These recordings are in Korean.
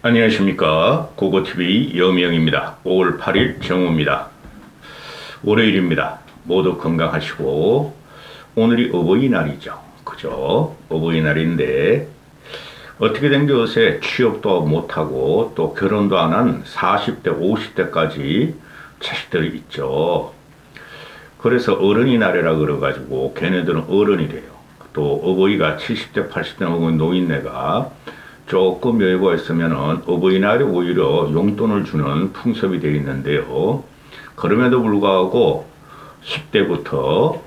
안녕하십니까. 고고TV 여명입니다. 5월 8일 정오입니다. 월요일입니다. 모두 건강하시고 오늘이 어버이날이죠. 그죠? 어버이날인데 어떻게 된 게 요새 취업도 못하고 또 결혼도 안 한 40대 50대까지 자식들이 있죠. 그래서 어른이 나래라 그래가지고 걔네들은 어른이 돼요. 또 어버이가 70대 80대 먹은 노인네가 조금 여유가 있으면은 어버이날에 오히려 용돈을 주는 풍습이 되어 있는데요. 그럼에도 불구하고 10대부터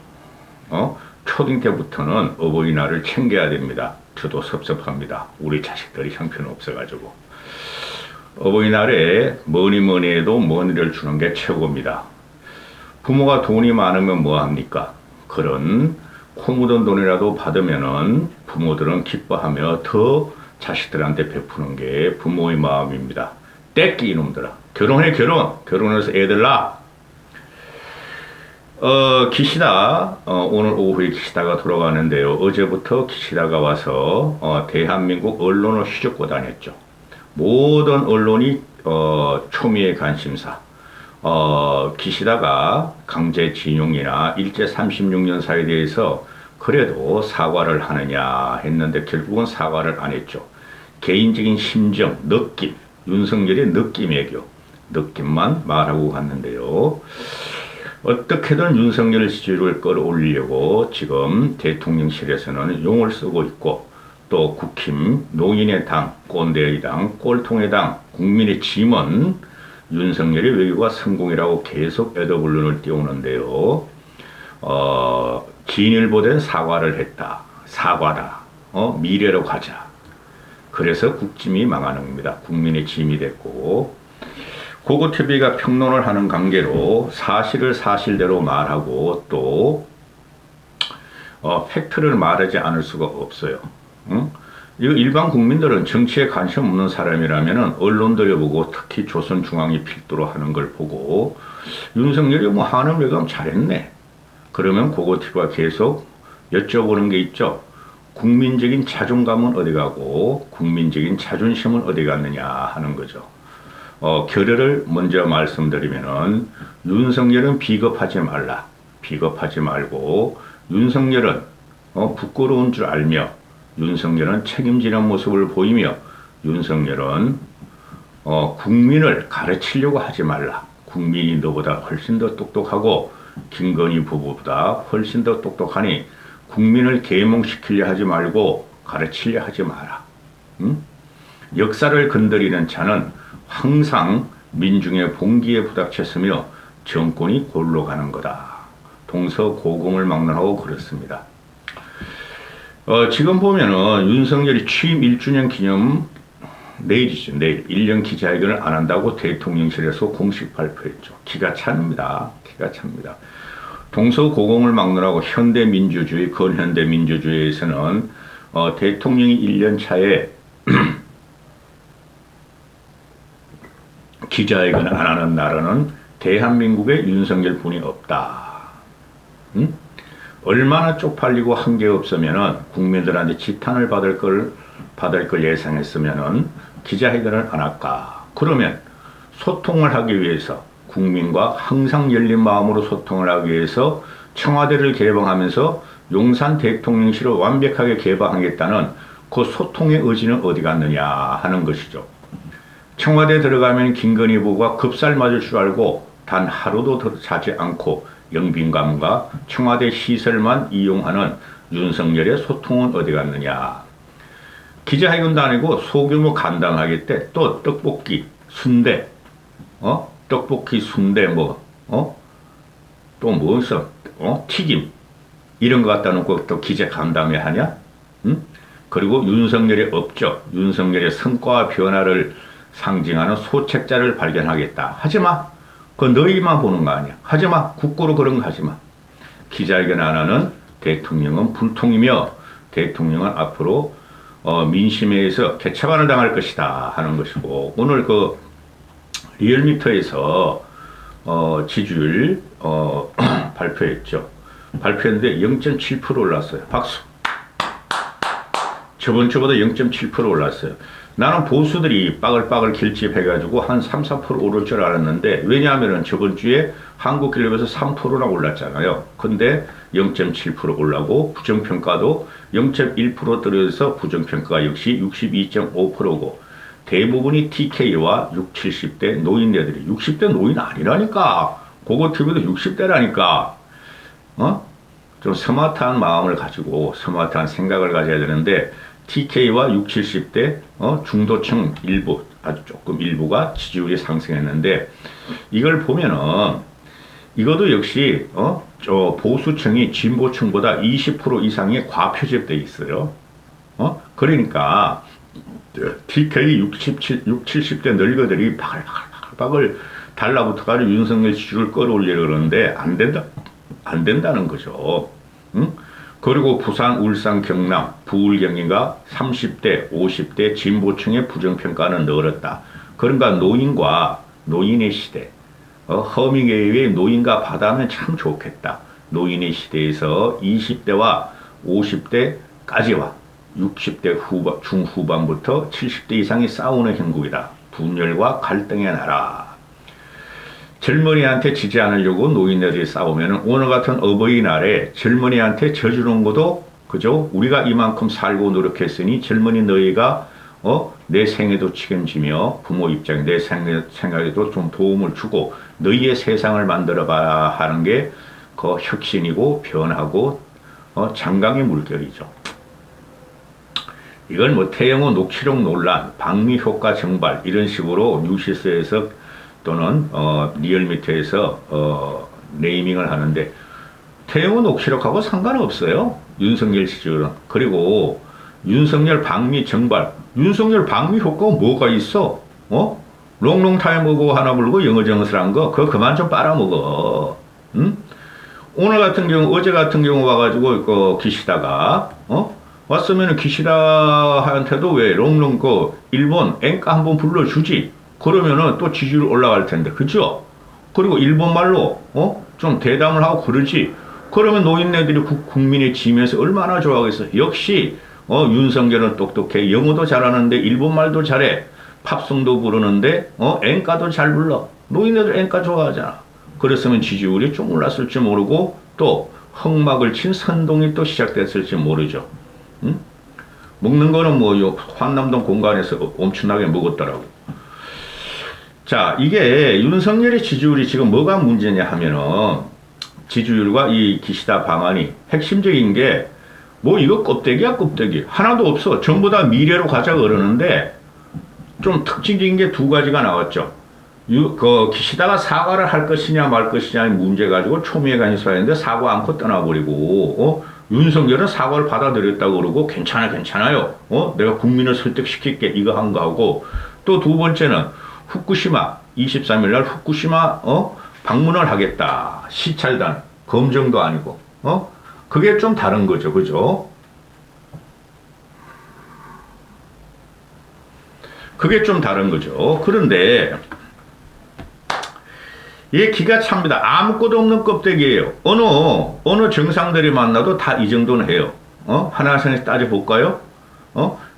초딩 때부터는 어버이날을 챙겨야 됩니다. 저도 섭섭합니다. 우리 자식들이 형편없어가지고. 어버이날에 뭐니 해도 머니를 주는 게 최고입니다. 부모가 돈이 많으면 뭐합니까? 그런 코 묻은 돈이라도 받으면은 부모들은 기뻐하며 더 자식들한테 베푸는 게 부모의 마음입니다. 떼끼 이놈들아. 결혼해 결혼해서 애들 낳아. 기시다 오늘 오후에 기시다가 돌아가는데요. 어제부터 기시다가 와서 대한민국 언론을 휘젓고 다녔죠. 모든 언론이 초미의 관심사. 기시다가 강제징용이나 일제 36년사에 대해서 그래도 사과를 하느냐 했는데 결국은 사과를 안 했죠. 개인적인 심정, 느낌, 윤석열의 느낌만 말하고 갔는데요. 어떻게든 윤석열 지지율을 끌어올리려고 지금 대통령실에서는 용을 쓰고 있고 또 국힘, 농인의 당, 꼰대의 당, 꼴통의 당, 국민의 짐은 윤석열의 외교가 성공이라고 계속 애도불론을 띄우는데요. 진일보된 사과를 했다. 사과다. 미래로 가자. 그래서 국짐이 망하는 겁니다. 국민의 짐이 됐고 고고TV가 평론을 하는 관계로 사실을 사실대로 말하고 또 팩트를 말하지 않을 수가 없어요. 이거 일반 국민들은 정치에 관심 없는 사람이라면 언론들이 보고 특히 조선중앙이 필두로 하는 걸 보고 윤석열이 뭐 하는 외감 잘했네. 그러면 고고TV가 계속 여쭤보는 게 있죠. 국민적인 자존감은 어디 가고 국민적인 자존심은 어디 갔느냐 하는 거죠. 결의를 먼저 말씀드리면은 윤석열은 비겁하지 말라. 비겁하지 말고 윤석열은 부끄러운 줄 알며 윤석열은 책임지는 모습을 보이며 윤석열은 국민을 가르치려고 하지 말라. 국민이 너보다 훨씬 더 똑똑하고 김건희 부부보다 훨씬 더 똑똑하니 국민을 계몽시키려 하지 말고 가르치려 하지 마라. 역사를 건드리는 자는 항상 민중의 봉기에 부닥쳤으며 정권이 골로 가는 거다. 동서고금을 막론하고 그렇습니다. 지금 보면은 윤석열이 취임 1주년 기념 내일이죠. 내일 1년 기자회견을 안 한다고 대통령실에서 공식 발표했죠. 기가 찹니다. 기가 찹니다. 동서고금을 막론하고 현대민주주의, 근현대민주주의에서는 대통령이 1년 차에 기자회견을 안 하는 나라는 대한민국에 윤석열 분이 없다. 얼마나 쪽팔리고 한게 없으면은 국민들한테 지탄을 받을 걸 예상했으면은 기자회견을 안 할까. 그러면 소통을 하기 위해서 국민과 항상 열린 마음으로 소통을 하기 위해서 청와대를 개방하면서 용산 대통령실을 완벽하게 개방하겠다는 그 소통의 의지는 어디 갔느냐 하는 것이죠. 청와대 들어가면 김건희 부부가 급살 맞을 줄 알고 단 하루도 더 자지 않고 영빈관과 청와대 시설만 이용하는 윤석열의 소통은 어디 갔느냐. 기자회견도 아니고 소규모 간담회때 또 떡볶이, 순대, 떡볶이, 순대 또 뭐 있어? 튀김 이런 거 갖다 놓고 또 기자 간담회 하냐? 그리고 윤석열의 업적, 윤석열의 성과와 변화를 상징하는 소책자를 발견하겠다. 하지마. 그건 너희만 보는 거 아니야. 하지마. 국고로 그런 거 하지마. 기자회견 안 하는 대통령은 불통이며 대통령은 앞으로 민심회에서 개차반을 당할 것이다 하는 것이고 오늘 그 리얼미터에서 지지율 발표했죠. 발표했는데 0.7% 올랐어요. 박수. 저번 주보다 0.7% 올랐어요. 나는 보수들이 빠글빠글 결집해가지고 한 3, 4% 오를 줄 알았는데, 왜냐하면은 저번 주에 한국갤럽에서 3%나 올랐잖아요. 근데 0.7% 올라고 부정평가도 0.1% 떨어져서 부정평가가 역시 62.5%고, 대부분이 TK와 60, 70대 노인네들이, 60대 노인 아니라니까. 고고TV도 60대라니까. 좀 스마트한 마음을 가지고 스마트한 생각을 가져야 되는데, TK와 60, 70대 중도층 일부, 아주 조금 일부가 지지율이 상승했는데, 이걸 보면은 이것도 역시 저 보수층이 진보층보다 20% 이상이 과표집돼 있어요. 그러니까 TK 60, 70대 늙어들이 바글바글 달라붙어가지고 윤석열 지지율을 끌어올리려고 그러는데 안 된다는 거죠. 응? 그리고 부산, 울산, 경남, 부울경기가 30대, 50대 진보층의 부정평가는 늘었다. 그러니까 노인의 시대, 허밍웨이의 노인과 바다는 참 좋겠다. 노인의 시대에서 20대와 50대까지와 60대 중후반부터 70대 이상이 싸우는 형국이다. 분열과 갈등의 나라. 젊은이한테 지지 않으려고 노인네들이 싸우면 오늘 같은 어버이날에 젊은이한테 져주는 것도 그죠? 우리가 이만큼 살고 노력했으니 젊은이 너희가 내 생애도 책임지며 부모 입장에 내 생각에도 좀 도움을 주고 너희의 세상을 만들어봐야 하는 게 그 혁신이고 변하고 장강의 물결이죠. 이건 뭐 태영호 녹취록 논란, 방미 효과 정발 이런 식으로 뉴시스에서 또는 리얼미터에서 네이밍을 하는데, 태영호 녹취록하고 상관없어요. 윤석열 지지율은. 그리고 윤석열 방미 정발, 윤석열 방미 효과가 뭐가 있어? 롱롱 타임어고 하나 불고 영어 정설한 거 그거 그만 좀 빨아먹어. 응? 오늘 같은 경우, 어제 같은 경우 와가지고 그 기시다가 왔으면 기시다한테도 왜 롱롱 일본 엔카 한번 불러주지. 그러면은 또 지지율 올라갈 텐데, 그죠? 그리고 일본말로 좀 대담을 하고 그러지. 그러면 노인네들이 국민의 지면서 얼마나 좋아하겠어. 역시 윤석열은 똑똑해. 영어도 잘하는데 일본말도 잘해. 팝송도 부르는데 엔카도 잘 불러. 노인네들 엔카 좋아하잖아. 그랬으면 지지율이 좀 올랐을지 모르고 또 흑막을 친 선동이 또 시작됐을지 모르죠. 응? 먹는 거는 뭐 환남동 공간에서 엄청나게 먹었더라고. 자, 이게 윤석열의 지지율이 지금 뭐가 문제냐 하면은, 지지율과 이 기시다 방안이 핵심적인 게 뭐 이거 껍데기야 껍데기 하나도 없어. 전부 다 미래로 가자 그러는데, 좀 특징적인 게 두 가지가 나왔죠. 기시다가 사과를 할 것이냐 말 것이냐의 문제 가지고 초미에 간섭하는데 사과 않고 떠나버리고, 윤석열은 사과를 받아들였다고 그러고 괜찮아요. 내가 국민을 설득시킬게 이거 한 거 하고, 또 두 번째는 후쿠시마 23일 날 후쿠시마 방문을 하겠다. 시찰단 검정도 아니고 그게 좀 다른 거죠. 그죠? 그게 좀 다른 거죠. 그런데 이게 기가 찹니다. 아무것도 없는 껍데기예요. 어느 정상들이 만나도 다 이 정도는 해요. 하나씩 따져볼까요?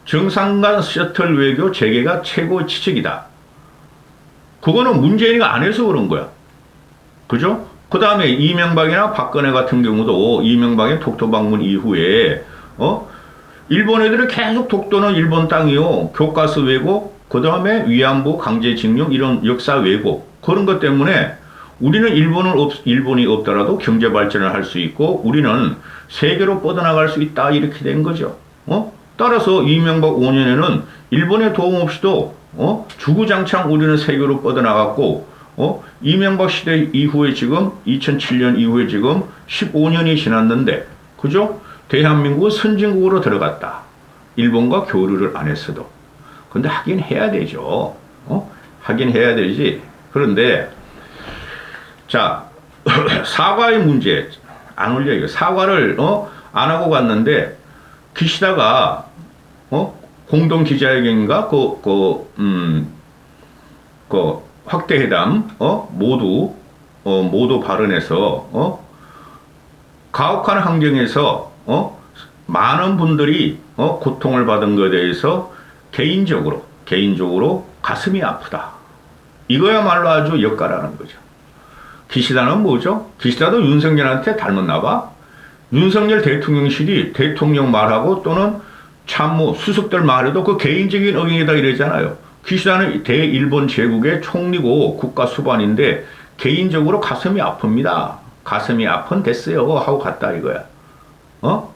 정상 간 셔틀 외교 재개가 최고 지적이다. 그거는 문재인이가 안 해서 그런 거야. 그죠? 그 다음에 이명박이나 박근혜 같은 경우도 이명박의 독도 방문 이후에 일본 애들이 계속 독도는 일본 땅이요. 교과서 왜곡, 그 다음에 위안부 강제징용 이런 역사 왜곡 그런 것 때문에 우리는 일본이 없더라도 경제 발전을 할 수 있고 우리는 세계로 뻗어나갈 수 있다 이렇게 된 거죠. 따라서 이명박 5년에는 일본의 도움 없이도 주구장창 우리는 세계로 뻗어나갔고 이명박 시대 이후에 지금 2007년 이후에 지금 15년이 지났는데 그죠? 대한민국은 선진국으로 들어갔다. 일본과 교류를 안 했어도. 근데 하긴 해야 되죠. 하긴 해야 되지. 그런데 자 사과의 문제 안 올려요. 사과를 안 하고 갔는데 기시다가 공동 기자회견인가 그 확대회담 모두 발언해서 가혹한 환경에서 많은 분들이 고통을 받은 것에 대해서 개인적으로 개인적으로 가슴이 아프다. 이거야말로 아주 역가라는 거죠. 기시다는 뭐죠? 기시다도 윤석열한테 닮았나 봐. 윤석열 대통령실이 대통령 말하고 또는 참모 수석들 말해도 그 개인적인 의견이다 이러잖아요. 기시다는 대일본 제국의 총리고 국가 수반인데 개인적으로 가슴이 아픕니다. 가슴이 아픈 됐어요 하고 갔다 이거야.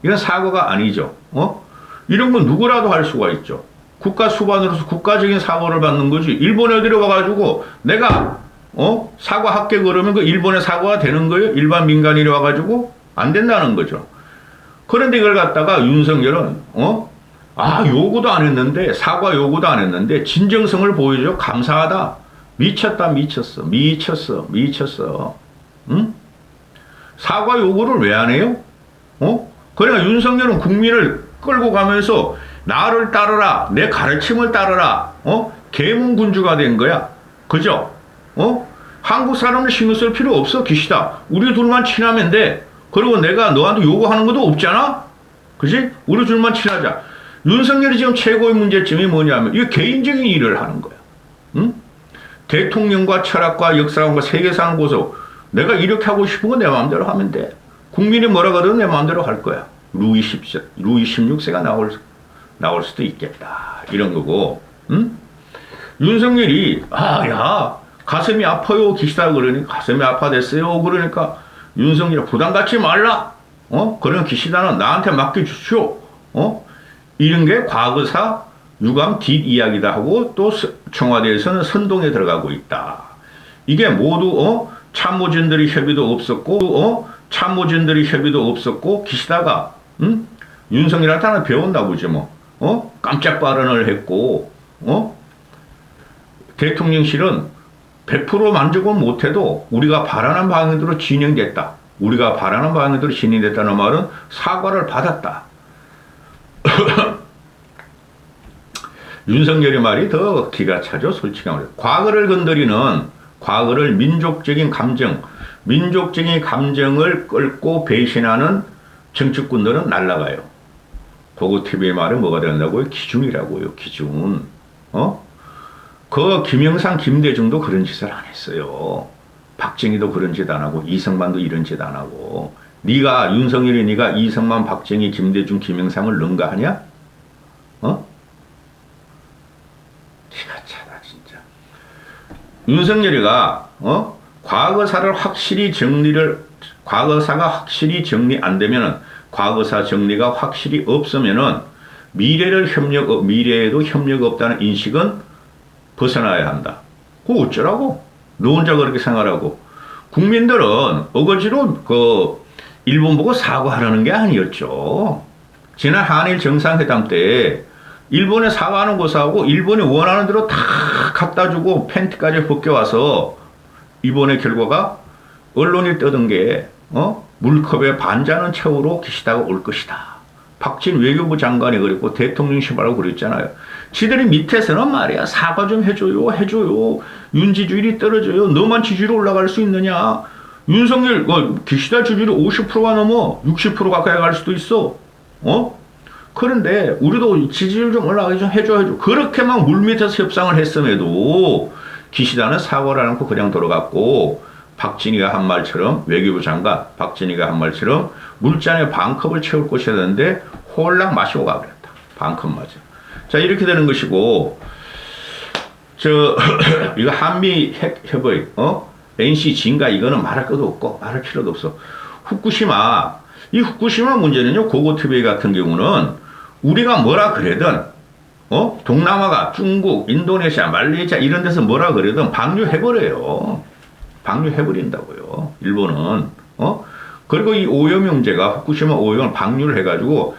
이건 사과가 아니죠. 이런 건 누구라도 할 수가 있죠. 국가 수반으로서 국가적인 사과를 받는 거지. 일본에 들어와가지고 내가 사과할게 그러면 그 일본의 사과가 되는 거예요? 일반 민간인이 와가지고 안 된다는 거죠. 그런데 이걸 갖다가 윤석열은 요구도 안 했는데 사과 요구도 안 했는데 진정성을 보여줘. 감사하다. 미쳤다 미쳤어. 응? 사과 요구를 왜 안 해요? 그러니까 윤석열은 국민을 끌고 가면서 나를 따르라. 내 가르침을 따르라. 계몽군주가 된 거야. 그죠? 한국 사람을 신경 쓸 필요 없어. 기시다. 우리 둘만 친하면 돼. 그리고 내가 너한테 요구하는 것도 없잖아? 그지? 우리 둘만 친하자. 윤석열이 지금 최고의 문제점이 뭐냐면 이게 개인적인 일을 하는 거야. 응? 대통령과 철학과 역사관과 세계사는 곳에서 내가 이렇게 하고 싶은 건 내 마음대로 하면 돼. 국민이 뭐라 그러든 내 마음대로 할 거야. 루이 16세가 나올 수도 있겠다. 이런 거고. 응? 윤석열이 야 가슴이 아파요 기시다 그러니까 가슴이 아파됐어요. 그러니까 윤석열이 부담 갖지 말라. 그런 기시다는 나한테 맡겨주시오. 이런 게 과거사 유감 뒷이야기다 하고 또 청와대에서는 선동에 들어가고 있다. 이게 모두 참모진들이 협의도 없었고 참모진들이 협의도 없었고 기시다가 윤석열한테 하나 배운다 보지 뭐. 깜짝 발언을 했고 대통령실은 100% 만족은 못해도 우리가 바라는 방향대로 진행됐다. 우리가 바라는 방향대로 진행됐다는 말은 사과를 받았다. 윤석열의 말이 더 기가 차죠. 솔직히 말해서. 과거를 건드리는 과거를 민족적인 감정을 끌고 배신하는 정치꾼들은 날아가요. 고고TV의 말은 뭐가 된다고요? 기준이라고요. 기준. 그 김영삼, 김대중도 그런 짓을 안 했어요. 박정희도 그런 짓 안 하고 이승만도 이런 짓 안 하고. 윤석열이 네가 이승만, 박정희, 김대중, 김영삼을 능가하냐? 기가 차다 진짜. 윤석열이가 과거사가 확실히 정리 안 되면은 과거사 정리가 확실히 없으면은 미래에도 협력 없다는 인식은 벗어나야 한다. 그거 어쩌라고? 너 혼자 그렇게 생각하고. 국민들은 어거지로 일본 보고 사과하라는 게 아니었죠. 지난 한일 정상회담 때 일본에 사과하는 것하고 일본이 원하는 대로 다 갖다 주고 팬티까지 벗겨와서 이번의 결과가 언론이 떠든 게 물컵에 반잔은 채우러 기시다가 올 것이다. 박진 외교부 장관이 그랬고 대통령실이라고 그랬잖아요. 지들이 밑에서는 말이야 사과 좀 해줘요. 윤 지지율이 떨어져요. 너만 지지율이 올라갈 수 있느냐. 윤석열 기시다 지지율이 50%가 넘어 60% 가까이 갈 수도 있어. 그런데 우리도 지지율 좀 올라가게 좀 해줘. 그렇게 막 물밑에서 협상을 했음에도 기시다는 사과를 안 하고 그냥 돌아갔고 박진희가 한 말처럼 외교부 장관 박진희가 한 말처럼 물잔에 반컵을 채울 것이었는데 홀랑 마시고 가버렸다. 반컵 맞아. 자 이렇게 되는 것이고 이거 한미 협의 NC 진가 이거는 말할 것도 없고 말할 필요도 없어. 이 후쿠시마 문제는요. 고고TV 같은 경우는 우리가 뭐라 그래든 동남아가 중국, 인도네시아, 말레이시아 이런 데서 뭐라 그래든 방류해버려요. 방류해버린다고요. 일본은. 그리고 이 오염 문제가 후쿠시마 오염을 방류를 해가지고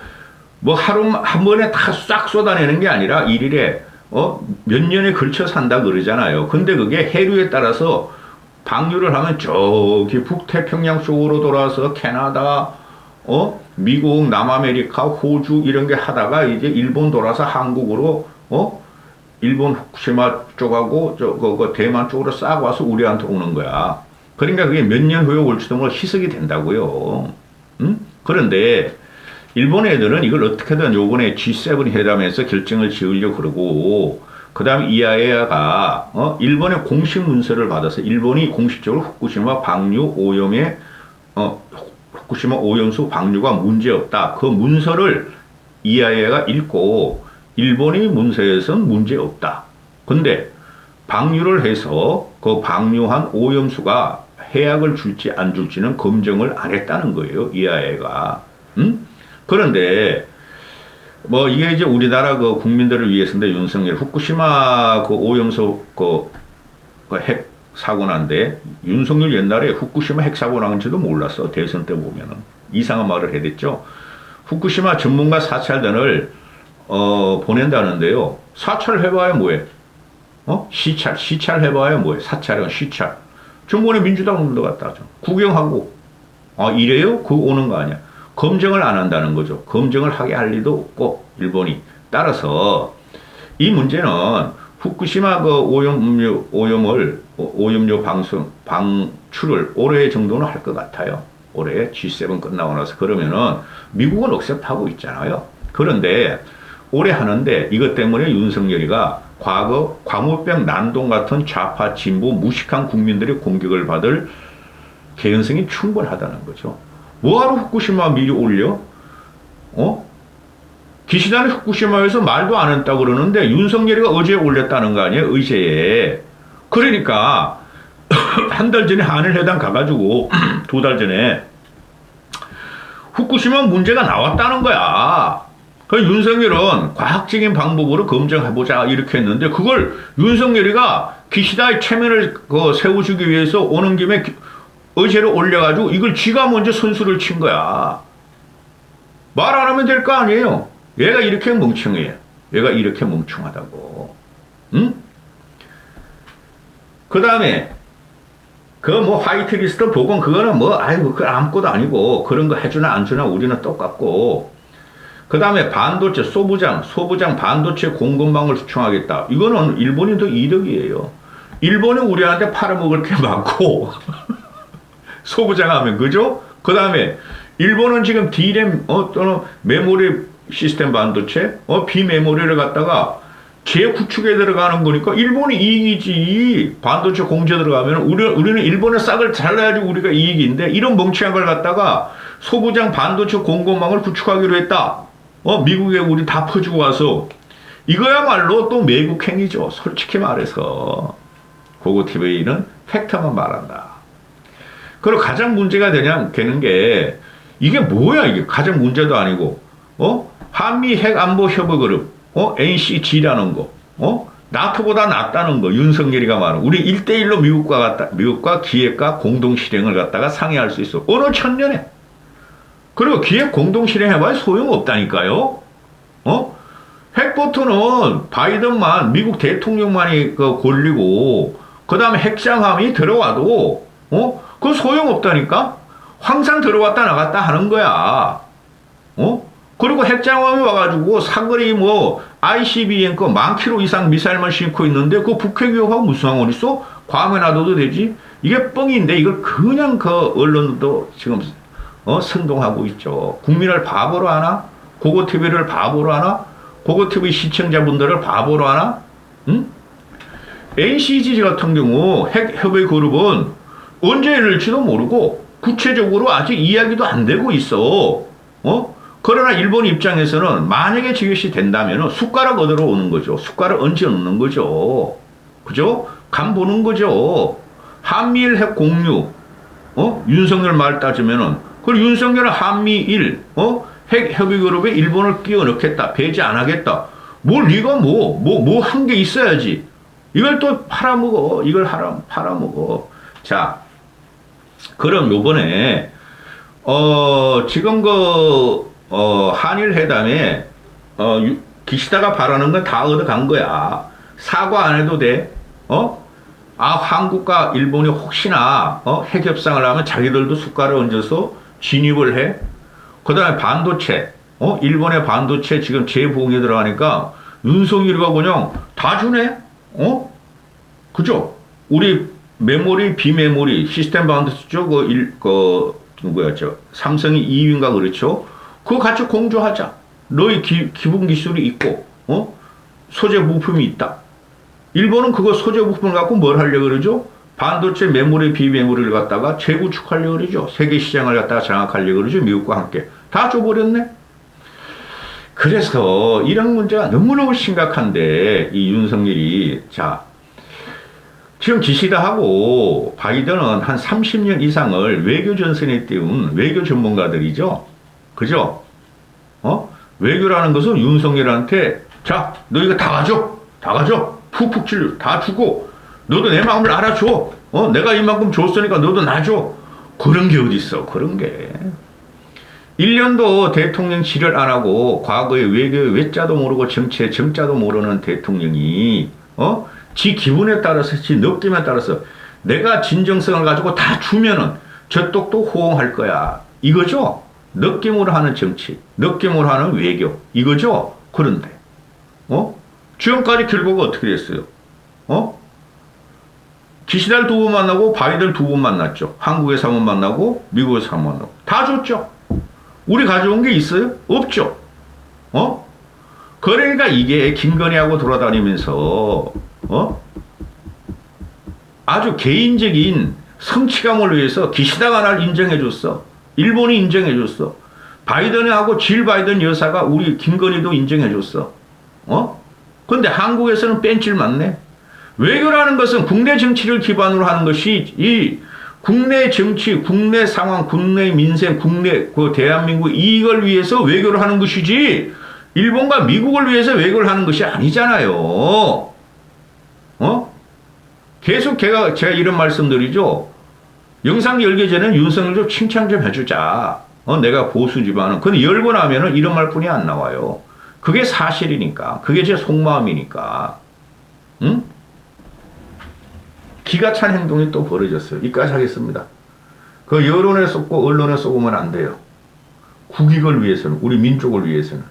뭐 한 번에 다 싹 쏟아내는 게 아니라 일일에 몇 년에 걸쳐서 한다 그러잖아요. 근데 그게 해류에 따라서 방류를 하면 저기 북태평양 쪽으로 돌아서 캐나다, 미국, 남아메리카, 호주 이런 게 하다가 이제 일본 돌아서 한국으로 일본 후쿠시마 쪽하고 대만 쪽으로 싹 와서 우리한테 오는 거야. 그러니까 그게 몇 년 후에 올지도 몰라 희석이 된다고요. 그런데 일본 애들은 이걸 어떻게든 요번에 G7 회담에서 결정을 지으려고 그러고 그 다음에 이하야가 일본의 공식 문서를 받아서 일본이 공식적으로 후쿠시마 방류 오염의 후쿠시마 오염수 방류가 문제없다. 그 문서를 이하야가 읽고 일본의 문서에서는 문제없다. 근데 방류를 해서 그 방류한 오염수가 해악을 줄지 안 줄지는 검증을 안 했다는 거예요. 이하야가. 그런데 뭐 이게 이제 우리나라 그 국민들을 위해서인데 윤석열 후쿠시마 그 오염수 핵 사고 난데 윤석열 옛날에 후쿠시마 핵 사고 난지도 몰랐어. 대선 때 보면은 이상한 말을 해댔죠. 후쿠시마 전문가 사찰단을 보낸다는데요. 사찰해봐야 뭐해? 시찰해봐야 뭐해? 사찰은 시찰. 정권의 민주당 놈들 갖다 줘. 구경하고. 이래요? 그거 오는 거 아니야. 검증을 안 한다는 거죠. 검증을 하게 할 리도 없고, 일본이. 따라서, 이 문제는 후쿠시마 그 오염료 방출을 올해 정도는 할 것 같아요. 올해 G7 끝나고 나서. 그러면은, 미국은 억셉트하고 있잖아요. 그런데, 올해 하는데, 이것 때문에 윤석열이가 과거 광우병 난동 같은 좌파 진보 무식한 국민들의 공격을 받을 개연성이 충분하다는 거죠. 뭐하러 후쿠시마 미리 올려? 기시다는 후쿠시마에서 말도 안 했다고 그러는데 윤석열이가 어제 올렸다는 거 아니에요? 의제에. 그러니까 한 달 전에 한일회담 가가지고 두 달 전에 후쿠시마 문제가 나왔다는 거야. 그 윤석열은 과학적인 방법으로 검증해보자 이렇게 했는데 그걸 윤석열이가 기시다의 체면을 세워주기 위해서 오는 김에 의제를 올려가지고 이걸 지가 먼저 선수를 친 거야. 말 안 하면 될 거 아니에요. 얘가 이렇게 멍청해. 얘가 이렇게 멍청하다고. 응? 그 다음에 그 뭐 화이트리스트 보건 그거는 뭐 아이고 그 아무것도 아니고 그런 거 해주나 안 주나 우리는 똑같고. 그 다음에 반도체 소부장 반도체 공급망을 수충하겠다. 이거는 일본이 더 이득이에요. 일본이 우리한테 팔아먹을 게 많고 소부장 하면 그죠? 그 다음에 일본은 지금 D램 또는 메모리 시스템 반도체 비메모리를 갖다가 재구축에 들어가는 거니까 일본이 이익이지. 반도체 공제 들어가면 우리는 일본의 싹을 잘라야지 우리가 이익인데 이런 멍청한 걸 갖다가 소부장 반도체 공급망을 구축하기로 했다. 미국에 우리 다 퍼주고 와서 이거야말로 또 매국행위죠. 솔직히 말해서 고고TV는 팩트만 말한다. 그리고 가장 문제가 되는 게 이게 뭐야 이게 가장 문제도 아니고 한미 핵 안보 협의 그룹 NCG라는 거 나토보다 낫다는 거 윤석열이가 말하는 우리 1대1로 미국과 기획과 공동 실행을 갖다가 상의할 수 있어. 어느 천년에. 그리고 기획 공동 실행해봐야 소용없다니까요. 핵보트는 바이든만 미국 대통령만이 권리고 그 다음에 핵장함이 들어와도 그거 소용없다니까. 항상 들어왔다 나갔다 하는 거야. 그리고 핵장함이 와가지고 사거리 뭐 ICBM 거 10,000km 이상 미사일만 싣고 있는데 그 북핵 위협하고 무슨 상관이 있어? 괌에 놔둬도 되지. 이게 뻥인데 이걸 그냥 그 언론도 지금 선동하고 있죠. 국민을 바보로 하나? 고고TV를 바보로 하나? 고고TV 시청자분들을 바보로 하나? 응? NCG 같은 경우 핵협의 그룹은 언제 열릴지도 모르고 구체적으로 아직 이야기도 안 되고 있어. 그러나 일본 입장에서는 만약에 저것이 된다면 숟가락 얻으러 오는 거죠. 숟가락 얹어 놓는 거죠. 그죠? 간 보는 거죠. 한미일 핵 공유, 윤석열 말 따지면은, 그리고 윤석열은 한미일, 핵 협의 그룹에 일본을 끼워 넣겠다. 배제 안 하겠다. 뭘 네가 뭐 한 게 있어야지. 이걸 또 팔아먹어. 팔아먹어. 자, 그럼 요번에, 지금 한일 회담에, 기시다가 바라는 건 다 얻어간 거야. 사과 안 해도 돼. 한국과 일본이 혹시나, 핵 협상을 하면 자기들도 숟가락 얹어서 진입을 해. 그 다음에 반도체, 일본의 반도체 지금 재부흥에 들어가니까 윤석열이가 그냥 다 주네? 그죠? 우리 메모리, 비메모리, 시스템 반도체 쪽, 누구였죠? 삼성이 2위인가 그렇죠? 그거 같이 공조하자. 너희 기본 기술이 있고, 소재 부품이 있다. 일본은 그거 소재 부품을 갖고 뭘 하려고 그러죠? 반도체 메모리 비메모리를 갖다가 재구축하려고 그러죠. 세계 시장을 갖다가 장악하려고 그러죠. 미국과 함께. 다 줘버렸네. 그래서 이런 문제가 너무너무 심각한데 이 윤석열이 자 지금 기시다하고 바이든은 한 30년 이상을 외교 전선에 띄운 외교 전문가들이죠. 그죠? 외교라는 것은 윤석열한테 자, 너 이거 다 가져. 다 가져. 푹푹 찔러. 다 주고 너도 내 마음을 알아줘. 내가 이만큼 줬으니까 너도 놔줘. 그런 게 어딨어. 그런 게. 1년도 대통령 지를 안 하고 과거에 외교의 외자도 모르고 정치의 정자도 모르는 대통령이 지 기분에 따라서 지 느낌에 따라서 내가 진정성을 가지고 다 주면은 저쪽도 호응할 거야. 이거죠. 느낌으로 하는 정치, 느낌으로 하는 외교. 이거죠. 그런데 지금까지 결과가 어떻게 됐어요? 기시다를 2번 만나고 바이든을 2번 만났죠. 한국에서 1번 만나고 미국에서 1번 만나고 다 줬죠. 우리 가져온 게 있어요? 없죠. 그러니까 이게 김건희하고 돌아다니면서 아주 개인적인 성취감을 위해서 기시다가 날 인정해줬어. 일본이 인정해줬어. 바이든하고 질 바이든 여사가 우리 김건희도 인정해줬어. 근데 한국에서는 뺀질 많네. 외교라는 것은 국내 정치를 기반으로 하는 것이 이 국내 정치, 국내 상황, 국내 민생, 국내 그 대한민국 이익을 위해서 외교를 하는 것이지 일본과 미국을 위해서 외교를 하는 것이 아니잖아요. 계속 제가 이런 말씀드리죠. 영상 열기 전에 윤석열 좀 칭찬 좀 해주자. 내가 보수 집안은. 근데 열고 나면은 이런 말뿐이 안 나와요. 그게 사실이니까. 그게 제 속마음이니까. 응? 기가 찬 행동이 또 벌어졌어요. 이까지 하겠습니다. 그 여론에 쏟고 언론에 쏟으면 안 돼요. 국익을 위해서는, 우리 민족을 위해서는.